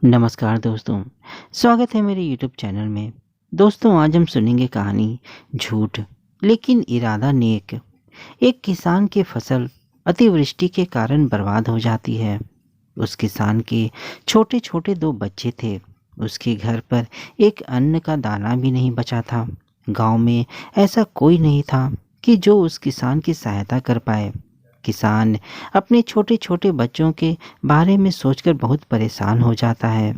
नमस्कार दोस्तों, स्वागत है मेरे यूट्यूब चैनल में। दोस्तों आज हम सुनेंगे कहानी झूठ लेकिन इरादा नेक। एक किसान की फसल अतिवृष्टि के कारण बर्बाद हो जाती है। उस किसान के छोटे छोटे दो बच्चे थे। उसके घर पर एक अन्न का दाना भी नहीं बचा था। गांव में ऐसा कोई नहीं था कि जो उस किसान की सहायता कर पाए। किसान अपने छोटे छोटे बच्चों के बारे में सोचकर बहुत परेशान हो जाता है।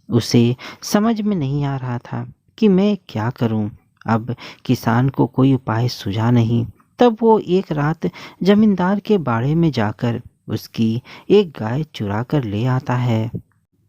उसे समझ में नहीं आ रहा था कि मैं क्या करूं। अब किसान को कोई उपाय सूझा नहीं। तब वो एक रात जमींदार के बाड़े में जाकर उसकी एक गाय चुरा कर ले आता है।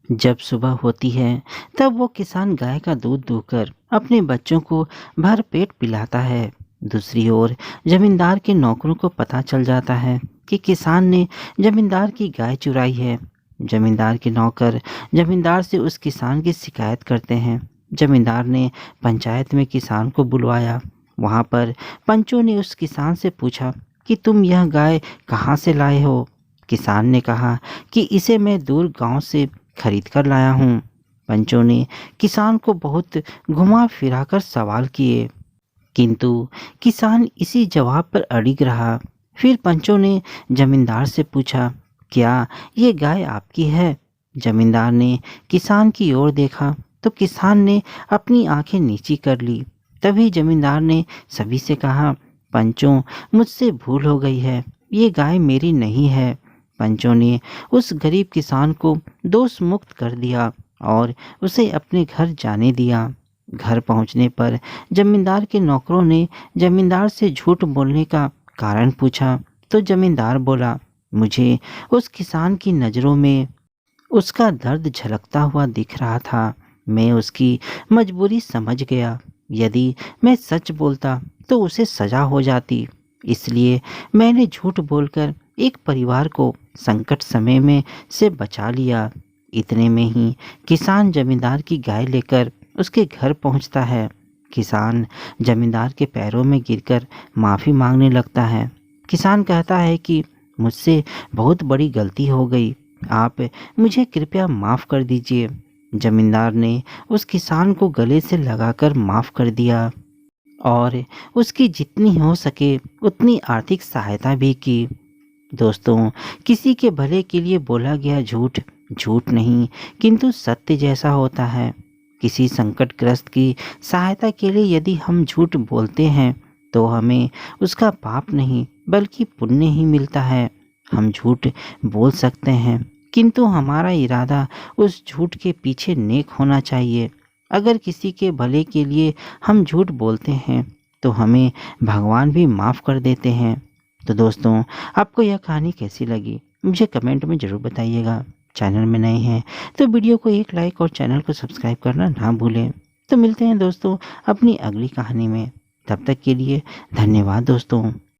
जब सुबह होती है तब वो किसान गाय का दूध दूहकर अपने बच्चों को भर पेट पिलाता है। दूसरी ओर जमींदार के नौकरों को पता चल जाता है कि किसान ने जमींदार की गाय चुराई है। जमींदार के नौकर जमींदार से उस किसान की शिकायत करते हैं। जमींदार ने पंचायत में किसान को बुलवाया। वहां पर पंचों ने उस किसान से पूछा कि तुम यह गाय कहाँ से लाए हो। किसान ने कहा कि इसे मैं दूर गांव से खरीद कर लाया हूँ। पंचों ने किसान को बहुत घुमा फिरा कर सवाल किए, किंतु किसान इसी जवाब पर अड़िग रहा। फिर पंचों ने जमींदार से पूछा, क्या ये गाय आपकी है? जमींदार ने किसान की ओर देखा तो किसान ने अपनी आंखें नीची कर ली। तभी जमींदार ने सभी से कहा, पंचों, मुझसे भूल हो गई है, ये गाय मेरी नहीं है। पंचों ने उस गरीब किसान को दोष मुक्त कर दिया और उसे अपने घर जाने दिया। घर पहुंचने पर जमींदार के नौकरों ने जमींदार से झूठ बोलने का कारण पूछा तो जमींदार बोला, मुझे उस किसान की नज़रों में उसका दर्द झलकता हुआ दिख रहा था। मैं उसकी मजबूरी समझ गया। यदि मैं सच बोलता तो उसे सजा हो जाती। इसलिए मैंने झूठ बोलकर एक परिवार को संकट समय में से बचा लिया। इतने में ही किसान जमींदार की गाय लेकर उसके घर पहुंचता है। किसान जमींदार के पैरों में गिरकर माफ़ी मांगने लगता है। किसान कहता है कि मुझसे बहुत बड़ी गलती हो गई, आप मुझे कृपया माफ़ कर दीजिए। जमींदार ने उस किसान को गले से लगाकर माफ़ कर दिया और उसकी जितनी हो सके उतनी आर्थिक सहायता भी की। दोस्तों, किसी के भले के लिए बोला गया झूठ झूठ नहीं किंतु सत्य जैसा होता है। किसी संकटग्रस्त की सहायता के लिए यदि हम झूठ बोलते हैं तो हमें उसका पाप नहीं बल्कि पुण्य ही मिलता है। हम झूठ बोल सकते हैं किंतु हमारा इरादा उस झूठ के पीछे नेक होना चाहिए। अगर किसी के भले के लिए हम झूठ बोलते हैं तो हमें भगवान भी माफ़ कर देते हैं। तो दोस्तों, आपको यह कहानी कैसी लगी मुझे कमेंट में ज़रूर बताइएगा। चैनल में नए हैं तो वीडियो को एक लाइक और चैनल को सब्सक्राइब करना ना भूलें। तो मिलते हैं दोस्तों अपनी अगली कहानी में। तब तक के लिए धन्यवाद दोस्तों।